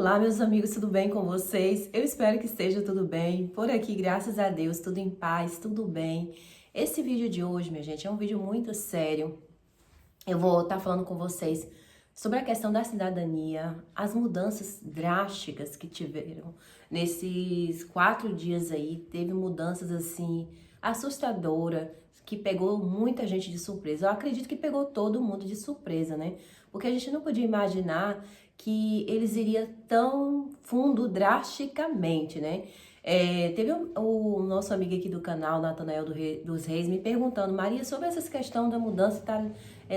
Olá, meus amigos, tudo bem com vocês? Eu espero que esteja tudo bem. Por aqui, graças a Deus, tudo em paz, tudo bem. Esse vídeo de hoje, minha gente, é um vídeo muito sério. Eu vou estar falando com vocês sobre a questão da cidadania, as mudanças drásticas que tiveram nesses 4 dias aí. Teve mudanças assim assustadoras que pegou muita gente de surpresa. Eu acredito que pegou todo mundo de surpresa, né? Porque a gente não podia imaginar que eles iriam tão fundo drasticamente, né? Teve o nosso amigo aqui do canal, Natanael dos Reis, me perguntando, Maria, sobre essa questão da mudança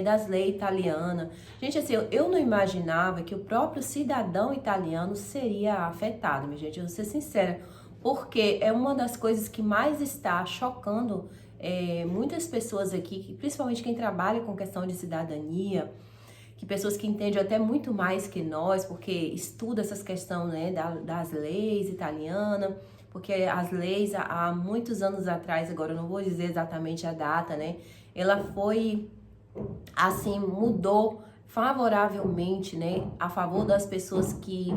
das leis italianas. Gente, assim, eu não imaginava que o próprio cidadão italiano seria afetado, minha gente, eu vou ser sincera, porque é uma das coisas que mais está chocando muitas pessoas aqui, principalmente quem trabalha com questão de cidadania, que pessoas que entendem até muito mais que nós, porque estuda essas questões, né, das leis italianas, porque as leis há muitos anos atrás, agora eu não vou dizer exatamente a data, né, ela foi, assim, mudou favoravelmente, né, a favor das pessoas que...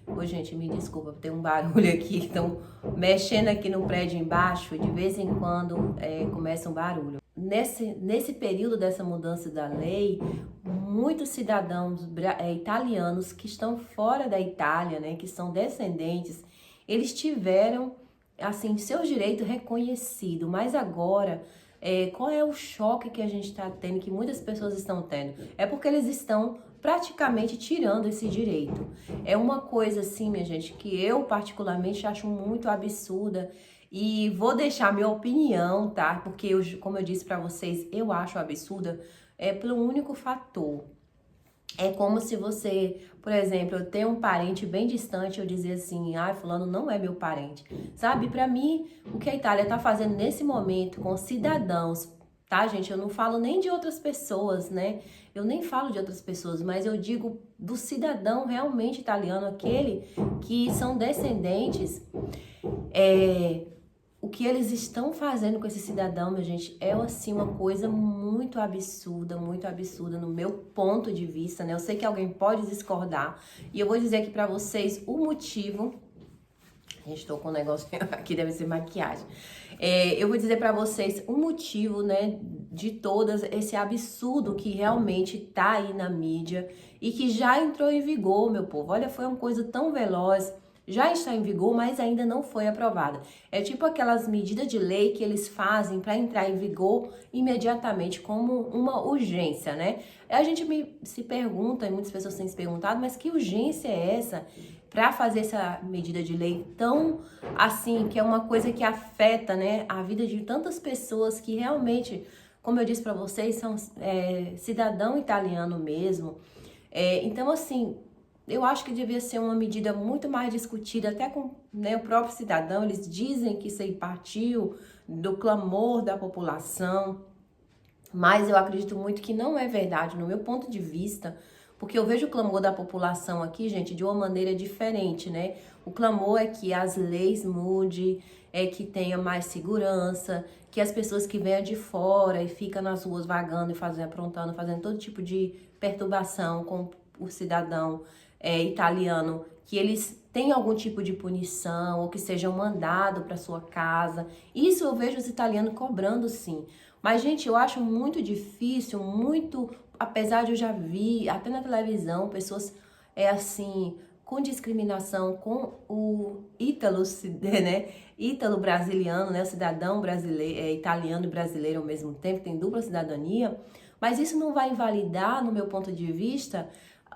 Ô, gente, me desculpa, tem um barulho aqui, estão mexendo aqui no prédio embaixo, e de vez em quando começa um barulho. Nesse período dessa mudança da lei, muitos cidadãos italianos que estão fora da Itália, né, que são descendentes, eles tiveram, assim, seus direitos reconhecidos, mas agora... qual é o choque que a gente está tendo, que muitas pessoas estão tendo? É porque eles estão praticamente tirando esse direito. É uma coisa assim, minha gente, que eu particularmente acho muito absurda e vou deixar minha opinião, tá? Porque eu, como eu disse para vocês, eu acho absurda pelo único fator. É como se você, por exemplo, eu tenho um parente bem distante, eu dizer assim, ah, fulano não é meu parente. Sabe, para mim, o que a Itália tá fazendo nesse momento com cidadãos, tá, gente? Eu não falo nem de outras pessoas, né? Eu nem falo de outras pessoas, mas eu digo do cidadão realmente italiano, aquele que são descendentes, o que eles estão fazendo com esse cidadão, minha gente, é assim uma coisa muito absurda no meu ponto de vista, né? Eu sei que alguém pode discordar e eu vou dizer aqui pra vocês o motivo. Gente, tô com um negócio aqui, deve ser maquiagem. Eu vou dizer pra vocês o motivo, né, de todas esse absurdo que realmente tá aí na mídia e que já entrou em vigor, meu povo. Olha, foi uma coisa tão veloz. Já está em vigor, mas ainda não foi aprovada. É tipo aquelas medidas de lei que eles fazem para entrar em vigor imediatamente, como uma urgência, né? A gente se pergunta, e muitas pessoas têm se perguntado, mas que urgência é essa para fazer essa medida de lei tão assim, que é uma coisa que afeta, né, a vida de tantas pessoas que realmente, como eu disse para vocês, são cidadão italiano mesmo. Então, assim, eu acho que devia ser uma medida muito mais discutida, até com, né, o próprio cidadão. Eles dizem que isso aí partiu do clamor da população, mas eu acredito muito que não é verdade, no meu ponto de vista, porque eu vejo o clamor da população aqui, gente, de uma maneira diferente, né? O clamor é que as leis mudem, que tenha mais segurança, que as pessoas que venham de fora e ficam nas ruas vagando e aprontando, fazendo todo tipo de perturbação com o cidadão italiano, que eles tenham algum tipo de punição ou que sejam mandados para sua casa. Isso eu vejo os italianos cobrando, sim. Mas, gente, eu acho muito difícil, muito, apesar de eu já vi, até na televisão, pessoas, assim, com discriminação com o ítalo, né, ítalo brasiliano, né, o cidadão brasileiro, italiano e brasileiro ao mesmo tempo, tem dupla cidadania, mas isso não vai invalidar, no meu ponto de vista,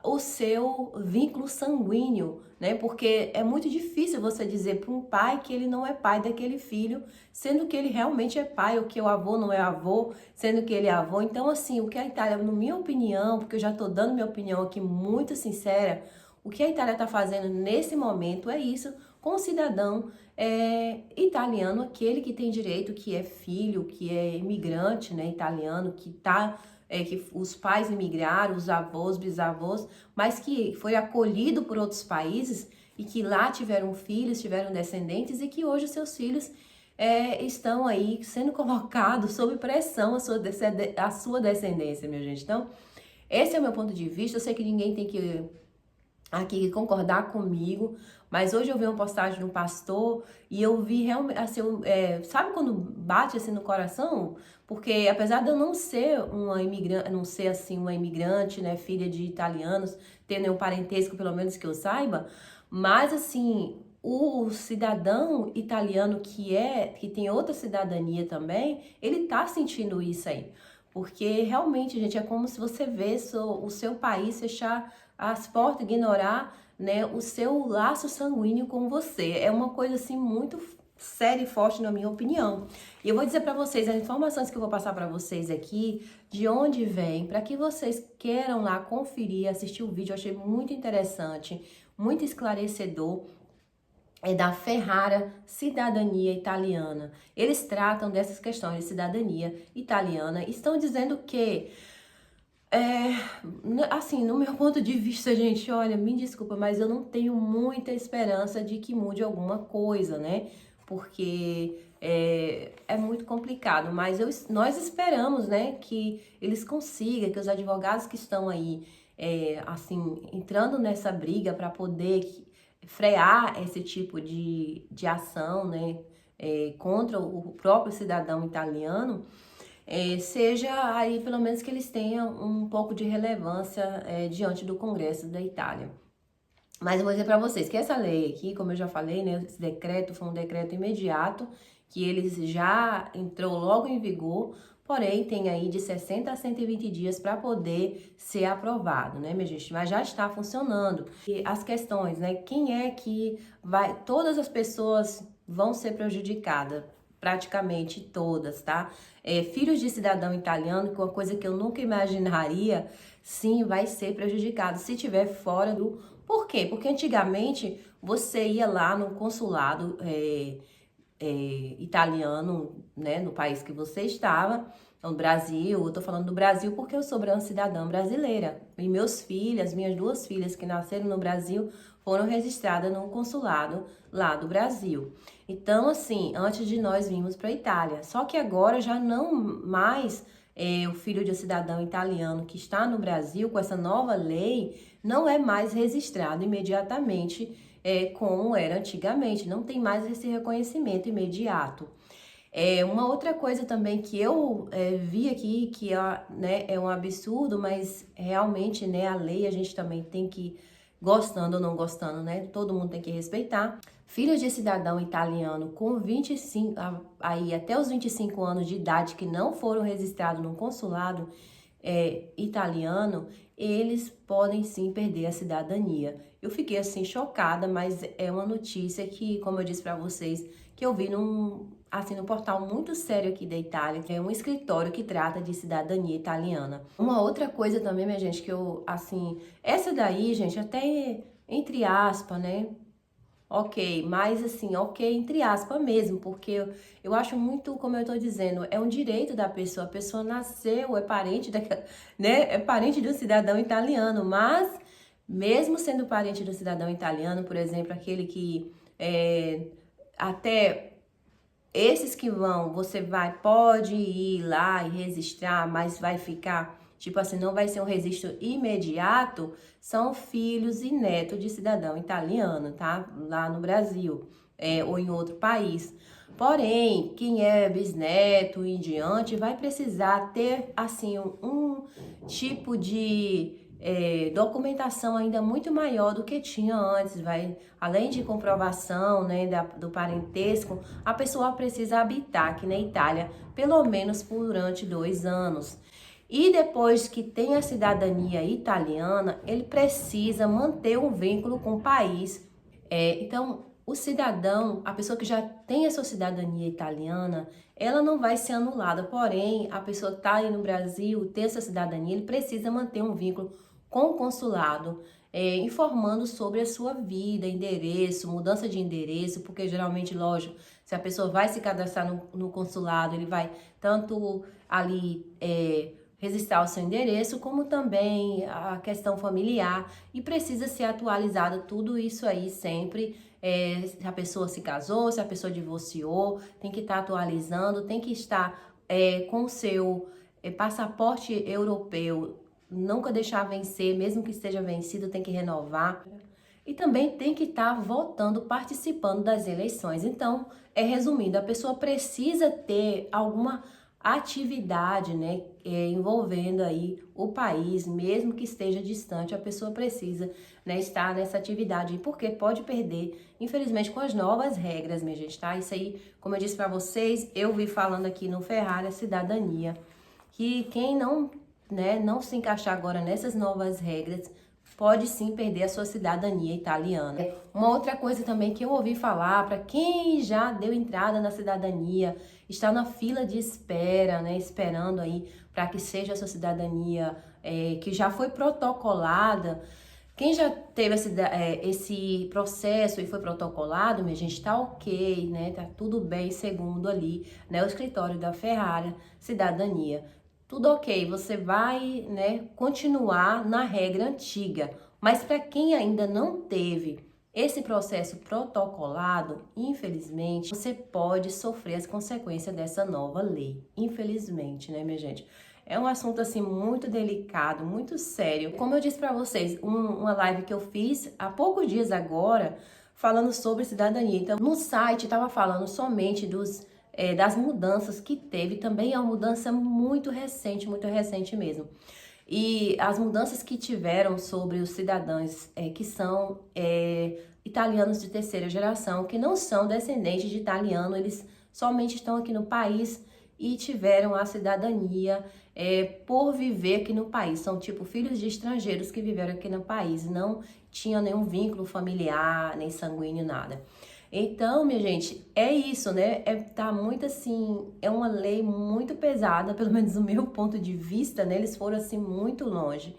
o seu vínculo sanguíneo, né? Porque é muito difícil você dizer para um pai que ele não é pai daquele filho, sendo que ele realmente é pai, ou que o avô não é avô, sendo que ele é avô. Então, assim, o que a Itália, na minha opinião, porque eu já tô dando minha opinião aqui muito sincera, o que a Itália tá fazendo nesse momento é isso com o cidadão italiano, aquele que tem direito, que é filho, que é imigrante, né, italiano, que tá... que os pais imigraram, os avós, bisavós, mas que foi acolhido por outros países e que lá tiveram filhos, tiveram descendentes e que hoje seus filhos estão aí sendo colocados sob pressão a sua descendência, minha gente. Então, esse é o meu ponto de vista. Eu sei que ninguém tem que aqui que concordar comigo, mas hoje eu vi uma postagem de um pastor e eu vi realmente, assim, sabe quando bate assim no coração? Porque apesar de eu não ser uma imigrante, não ser assim uma imigrante, né, filha de italianos, ter nenhum parentesco, pelo menos que eu saiba, mas assim, o cidadão italiano que tem outra cidadania também, ele tá sentindo isso aí. Porque realmente, gente, é como se você vê o seu país fechar as portas, ignorar, né, o seu laço sanguíneo com você. É uma coisa assim muito séria e forte, na minha opinião. E eu vou dizer para vocês as informações que eu vou passar para vocês aqui, de onde vem, para que vocês queiram lá conferir, assistir o vídeo. Eu achei muito interessante, muito esclarecedor. É da Ferrara Cidadania Italiana. Eles tratam dessas questões de cidadania italiana. Estão dizendo que assim, no meu ponto de vista, gente, olha, me desculpa, mas eu não tenho muita esperança de que mude alguma coisa, né? Porque é muito complicado, mas nós esperamos, né, que eles consigam, que os advogados que estão aí, assim, entrando nessa briga para poder frear esse tipo de ação, né, contra o próprio cidadão italiano, seja aí pelo menos que eles tenham um pouco de relevância diante do Congresso da Itália. Mas eu vou dizer para vocês que essa lei aqui, como eu já falei, né, esse decreto foi um decreto imediato, que eles já entrou logo em vigor, porém tem aí de 60 a 120 dias para poder ser aprovado, né, minha gente? Mas já está funcionando. E as questões, né, quem é que vai... Todas as pessoas vão ser prejudicadas, praticamente todas, tá? Filhos de cidadão italiano, que é uma coisa que eu nunca imaginaria, sim, vai ser prejudicado se estiver fora do... Por quê? Porque antigamente você ia lá no consulado italiano, né, no país que você estava, no Brasil. Eu tô falando do Brasil porque eu sou cidadã brasileira. E minhas duas filhas que nasceram no Brasil, foram registradas no consulado lá do Brasil. Então, assim, antes de nós virmos para a Itália. Só que agora já não mais o filho de um cidadão italiano que está no Brasil, com essa nova lei, não é mais registrado imediatamente como era antigamente. Não tem mais esse reconhecimento imediato. Uma outra coisa também que eu vi aqui, que né, é um absurdo, mas realmente, né, a lei a gente também tem que, gostando ou não gostando, né, todo mundo tem que respeitar. Filhos de cidadão italiano com 25, aí até os 25 anos de idade que não foram registrados no consulado italiano, eles podem sim perder a cidadania. Eu fiquei assim chocada, mas é uma notícia que, como eu disse para vocês, que eu vi num portal muito sério aqui da Itália, que é um escritório que trata de cidadania italiana. Uma outra coisa também, minha gente, que eu, assim, essa daí, gente, até entre aspas, né? Ok, mas assim, ok, entre aspas mesmo, porque eu acho muito, como eu tô dizendo, é um direito da pessoa. A pessoa nasceu, é parente né? É parente de um cidadão italiano, mas mesmo sendo parente do cidadão italiano, por exemplo, aquele que até esses que você pode ir lá e registrar, mas vai ficar, tipo assim, não vai ser um registro imediato, são filhos e netos de cidadão italiano, tá? Lá no Brasil, ou em outro país. Porém, quem é bisneto e em diante vai precisar ter, assim, um tipo de documentação ainda muito maior do que tinha antes, além de comprovação, né, do parentesco, a pessoa precisa habitar aqui na Itália pelo menos durante 2 anos. E depois que tem a cidadania italiana, ele precisa manter um vínculo com o país. Então, o cidadão, a pessoa que já tem a sua cidadania italiana, ela não vai ser anulada. Porém, a pessoa que está aí no Brasil, tem essa cidadania, ele precisa manter um vínculo com o consulado, informando sobre a sua vida, endereço, mudança de endereço, porque geralmente, lógico, se a pessoa vai se cadastrar no consulado, ele vai tanto ali registrar o seu endereço, como também a questão familiar, e precisa ser atualizado tudo isso aí sempre. Se a pessoa se casou, se a pessoa divorciou, tem que estar atualizando, tem que estar com o seu passaporte europeu, nunca deixar vencer, mesmo que esteja vencido, tem que renovar. e também tem que estar votando, participando das eleições. Então, resumindo, a pessoa precisa ter alguma atividade, né, envolvendo aí o país, mesmo que esteja distante, a pessoa precisa, né, estar nessa atividade, porque pode perder, infelizmente, com as novas regras, minha gente, tá? Isso aí, como eu disse para vocês, eu vi falando aqui no Ferrari a Cidadania, que quem não, né, não se encaixar agora nessas novas regras, pode sim perder a sua cidadania italiana. Uma outra coisa também que eu ouvi falar, para quem já deu entrada na cidadania, está na fila de espera, né, esperando aí para que seja a sua cidadania, que já foi protocolada. Quem já teve esse processo e foi protocolado, minha gente, tá ok, né? Tá tudo bem, segundo ali, né? O escritório da Ferrari, Cidadania. Tudo ok, você vai, né, continuar na regra antiga. Mas para quem ainda não teve esse processo protocolado, infelizmente, você pode sofrer as consequências dessa nova lei. Infelizmente, né, minha gente? É um assunto assim muito delicado, muito sério. Como eu disse para vocês, uma live que eu fiz há poucos dias agora, falando sobre cidadania. Então, no site estava falando somente das mudanças que teve. Também é uma mudança muito recente mesmo. E as mudanças que tiveram sobre os cidadãos que são italianos de terceira geração, que não são descendentes de italiano, eles somente estão aqui no país e tiveram a cidadania por viver aqui no país. São tipo filhos de estrangeiros que viveram aqui no país, não tinham nenhum vínculo familiar, nem sanguíneo, nada. Então, minha gente, é isso, né? Tá muito assim, é uma lei muito pesada, pelo menos do meu ponto de vista, né? Eles foram assim muito longe.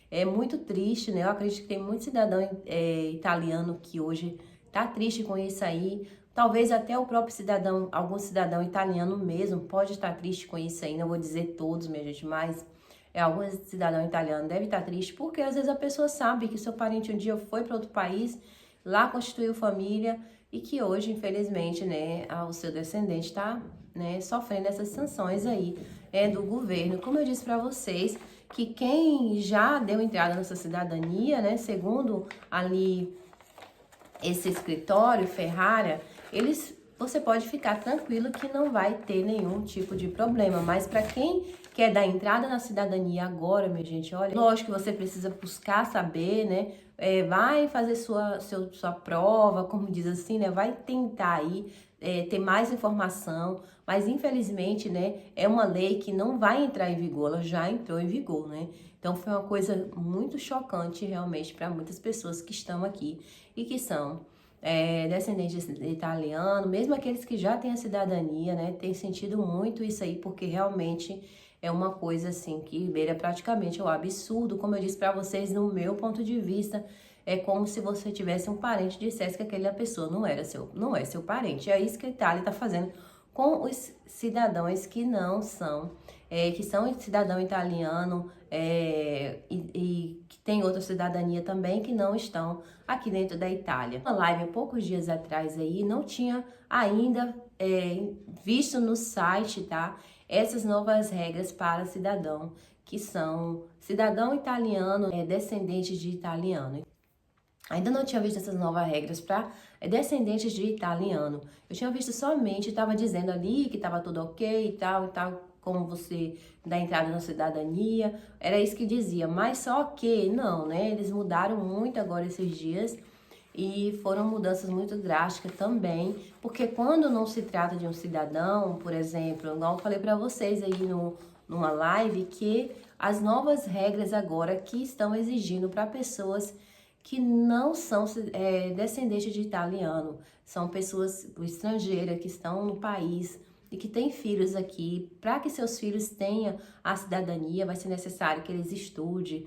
É muito triste, né? Eu acredito que tem muito cidadão italiano que hoje tá triste com isso aí. Talvez até o próprio cidadão, algum cidadão italiano mesmo pode estar triste com isso aí. Não vou dizer todos, minha gente, mas algum cidadão italiano deve estar triste, porque às vezes a pessoa sabe que seu parente um dia foi para outro país, lá constituiu família, e que hoje, infelizmente, né, o seu descendente está, né, sofrendo essas sanções aí do governo. Como eu disse para vocês, que quem já deu entrada nessa cidadania, né, segundo ali esse escritório, Ferrara, você pode ficar tranquilo que não vai ter nenhum tipo de problema. Mas para quem quer dar entrada na cidadania agora, minha gente, olha, lógico que você precisa buscar saber, né? Vai fazer sua prova, como diz assim, né? Vai tentar aí ter mais informação, mas infelizmente, né, é uma lei que não vai entrar em vigor, ela já entrou em vigor, né? Então foi uma coisa muito chocante realmente para muitas pessoas que estão aqui e que são descendentes de italiano, mesmo aqueles que já têm a cidadania, né, tem sentido muito isso aí, porque realmente é uma coisa assim que beira praticamente o absurdo. Como eu disse para vocês, no meu ponto de vista, é como se você tivesse um parente e dissesse que aquela pessoa não é seu parente. É isso que a Itália está fazendo com os cidadãos que não são, que são cidadão italiano e que tem outra cidadania também, que não estão aqui dentro da Itália. Uma live há poucos dias atrás aí, não tinha ainda visto no site, tá? Essas novas regras para cidadão, que são cidadão italiano, descendentes de italiano. Ainda não tinha visto essas novas regras para descendentes de italiano. Eu tinha visto somente, estava dizendo ali que estava tudo ok e tal, como você dá entrada na cidadania. Era isso que dizia, mas só que não, né? Eles mudaram muito agora esses dias e foram mudanças muito drásticas também, porque quando não se trata de um cidadão, por exemplo, igual eu falei para vocês aí numa live, que as novas regras agora que estão exigindo para pessoas que não são descendentes de italiano, são pessoas estrangeiras que estão no país e que têm filhos aqui. Para que seus filhos tenham a cidadania, vai ser necessário que eles estudem,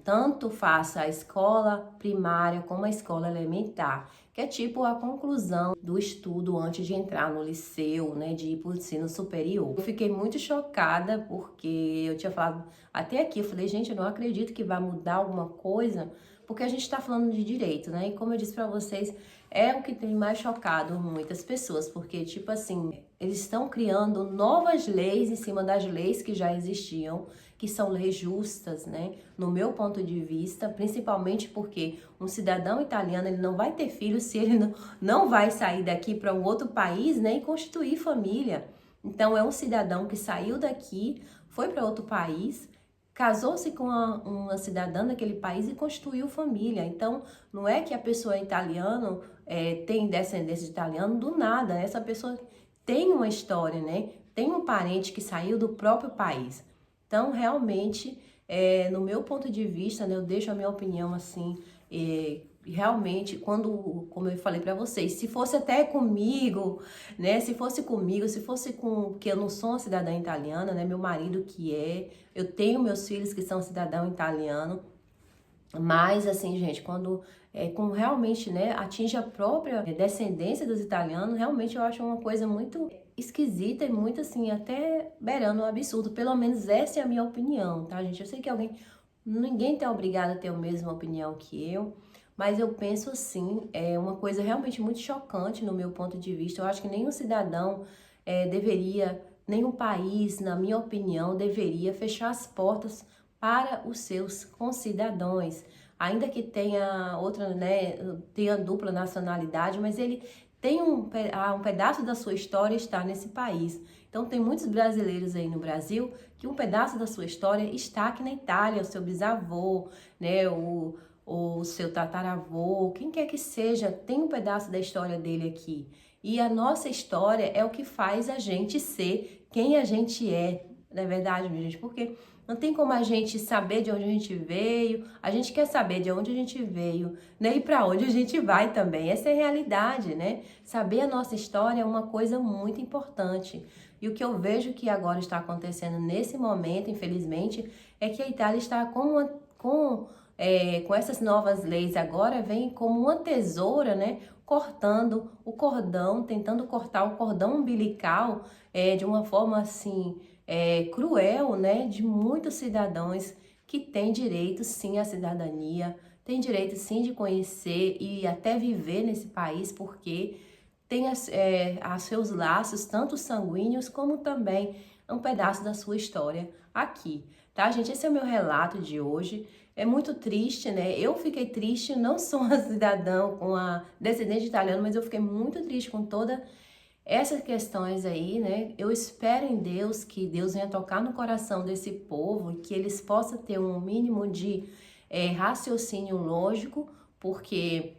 tanto faça a escola primária como a escola elementar, que é tipo a conclusão do estudo antes de entrar no liceu, né, de ir para o ensino superior. Eu fiquei muito chocada porque eu tinha falado até aqui, eu falei, gente, eu não acredito que vai mudar alguma coisa, porque a gente está falando de direito, né? E como eu disse para vocês, é o que tem mais chocado muitas pessoas, porque, tipo assim, eles estão criando novas leis em cima das leis que já existiam, que são leis justas, né? No meu ponto de vista, principalmente porque um cidadão italiano, ele não vai ter filho se ele não vai sair daqui para um outro país, né? E constituir família. Então, é um cidadão que saiu daqui, foi para outro país, casou-se com uma cidadã daquele país e constituiu família. Então, não é que a pessoa é italiana, tem descendência de italiano do nada. Essa pessoa tem uma história, né? Tem um parente que saiu do próprio país. Então, realmente, no meu ponto de vista, né, eu deixo a minha opinião assim, realmente, como eu falei para vocês, se fosse até comigo, né, se fosse comigo, se fosse com, que eu não sou uma cidadã italiana, né, meu marido que eu tenho meus filhos que são cidadão italiano, mas assim, gente, como realmente, né, atinge a própria descendência dos italianos, realmente eu acho uma coisa muito esquisita e muito assim, até beirando um absurdo. Pelo menos essa é a minha opinião, tá, gente? Eu sei que ninguém tá obrigado a ter a mesma opinião que eu, mas eu penso assim, é uma coisa realmente muito chocante no meu ponto de vista. Eu acho que nenhum cidadão nenhum país, na minha opinião, deveria fechar as portas para os seus concidadãos, ainda que tenha outra, né, tenha dupla nacionalidade, mas ele tem um pedaço da sua história está nesse país. Então tem muitos brasileiros aí no Brasil que um pedaço da sua história está aqui na Itália, o seu bisavô, né, o seu tataravô, quem quer que seja, tem um pedaço da história dele aqui. E a nossa história é o que faz a gente ser quem a gente é, não é verdade, minha gente? Porque não tem como a gente saber de onde a gente veio, a gente quer saber de onde a gente veio, né? E para onde a gente vai também. Essa é a realidade, né? Saber a nossa história é uma coisa muito importante. E o que eu vejo que agora está acontecendo nesse momento, infelizmente, é que a Itália está com essas novas leis agora, vem como uma tesoura, né? Cortando o cordão, tentando cortar o cordão umbilical de uma forma assim cruel, né, de muitos cidadãos que têm direito sim à cidadania, têm direito sim de conhecer e até viver nesse país, porque tem os seus laços, tanto sanguíneos como também um pedaço da sua história aqui, tá, gente? Esse é o meu relato de hoje. É muito triste, né? Eu fiquei triste, não sou uma cidadã com a descendente italiana, mas eu fiquei muito triste com toda essas questões aí, né? Eu espero em Deus que Deus venha tocar no coração desse povo e que eles possam ter um mínimo de raciocínio lógico, porque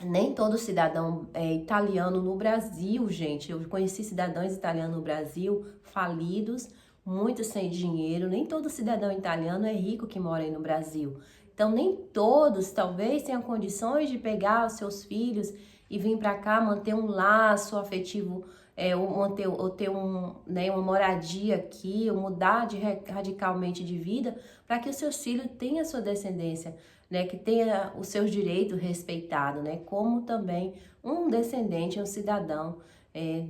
nem todo cidadão italiano no Brasil, gente, eu conheci cidadãos italianos no Brasil falidos, muitos sem dinheiro, nem todo cidadão italiano é rico que mora aí no Brasil. Então, nem todos, talvez, tenham condições de pegar os seus filhos e vir para cá, manter um laço afetivo, ou ter uma moradia aqui, ou mudar radicalmente de vida, para que o seu filho tenha sua descendência, né, que tenha os seus direitos respeitados, né, como também um descendente, um cidadão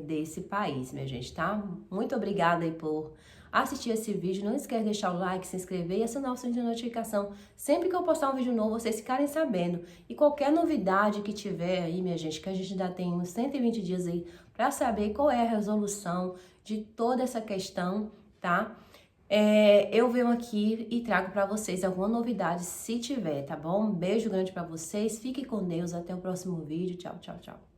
desse país, minha gente, tá? Muito obrigada aí por assistir esse vídeo. Não esquece de deixar o like, se inscrever e acionar o sininho de notificação. Sempre que eu postar um vídeo novo, vocês ficarem sabendo. E qualquer novidade que tiver aí, minha gente, que a gente ainda tem uns 120 dias aí para saber qual é a resolução de toda essa questão, tá? Eu venho aqui e trago para vocês alguma novidade, se tiver, tá bom? Um beijo grande para vocês, fiquem com Deus, até o próximo vídeo, tchau, tchau, tchau.